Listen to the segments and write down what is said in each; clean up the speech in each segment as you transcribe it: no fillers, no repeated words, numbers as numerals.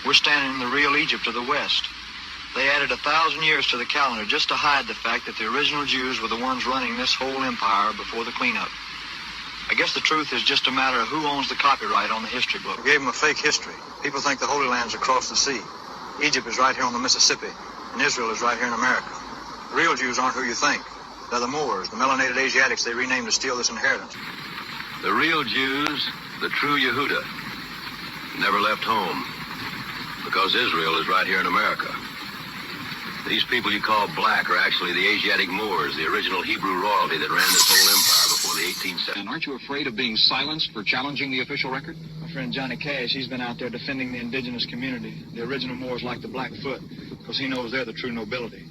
We're standing in the real Egypt of the West. They added 1,000 years to the calendar just to hide the fact that the original Jews were the ones running this whole empire before the cleanup. I guess the truth is just a matter of who owns the copyright on the history book. We gave them a fake history. People think the Holy Land's across the sea. Egypt is right here on the Mississippi, and Israel is right here in America. The real Jews aren't who you think. They're the Moors, the melanated Asiatics they renamed to steal this inheritance. The real Jews, the true Yehuda, never left home, because Israel is right here in America. These people you call black are actually the Asiatic Moors, the original Hebrew royalty that ran this whole empire before the 1870s. And aren't you afraid of being silenced for challenging the official record? My friend Johnny Cash, he's been out there defending the indigenous community, the original Moors like the Blackfoot, because he knows they're the true nobility.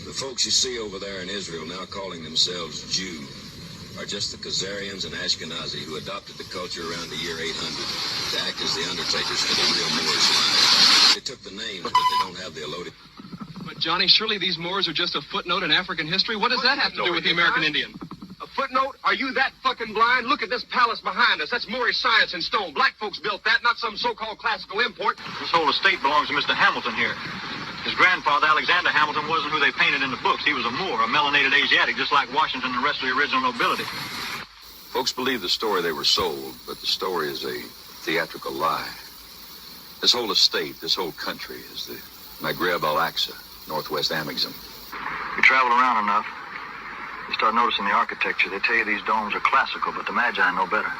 The folks you see over there in Israel now calling themselves Jew are just the Khazarians and Ashkenazi who adopted the culture around the year 800 to act as the undertakers for the real Moors' lives. They took the names, but they don't have the allotted. But Johnny, surely these Moors are just a footnote in African history. What does that have to do with the American Indian? A footnote? Are you that fucking blind? Look at this palace behind us. That's Moorish science in stone. Black folks built that, not some so-called classical import. This whole estate belongs to Mr. Hamilton here. His grandfather, Alexander Hamilton, wasn't who they painted in the books. He was a Moor, a melanated Asiatic, just like Washington and the rest of the original nobility. Folks believe the story they were sold, but the story is a theatrical lie. This whole estate, this whole country is the Maghreb Al-Aqsa, Northwest Amexem. You travel around enough, you start noticing the architecture. They tell you these domes are classical, but the Magi know better.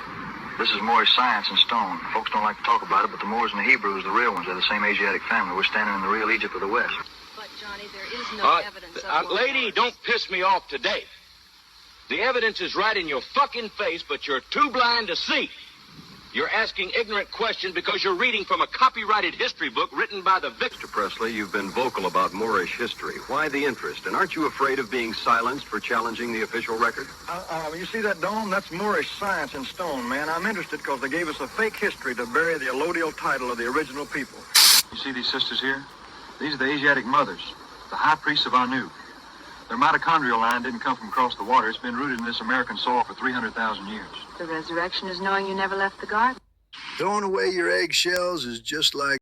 This is Moorish science in stone. Folks don't like to talk about it, but the Moors and the Hebrews, the real ones, they're the same Asiatic family. We're standing in the real Egypt of the West. But, Johnny, there is no evidence of... Lady, don't piss me off today. The evidence is right in your fucking face, but you're too blind to see. You're asking ignorant questions because you're reading from a copyrighted history book written by the victim. Mr. Presley, you've been vocal about Moorish history. Why the interest? And aren't you afraid of being silenced for challenging the official record? You see that dome? That's Moorish science in stone, man. I'm interested because they gave us a fake history to bury the allodial title of the original people. You see these sisters here? These are the Asiatic mothers, the high priests of Anu. Their mitochondrial line didn't come from across the water. It's been rooted in this American soil for 300,000 years. The resurrection is knowing you never left the garden. Throwing away your eggshells is just like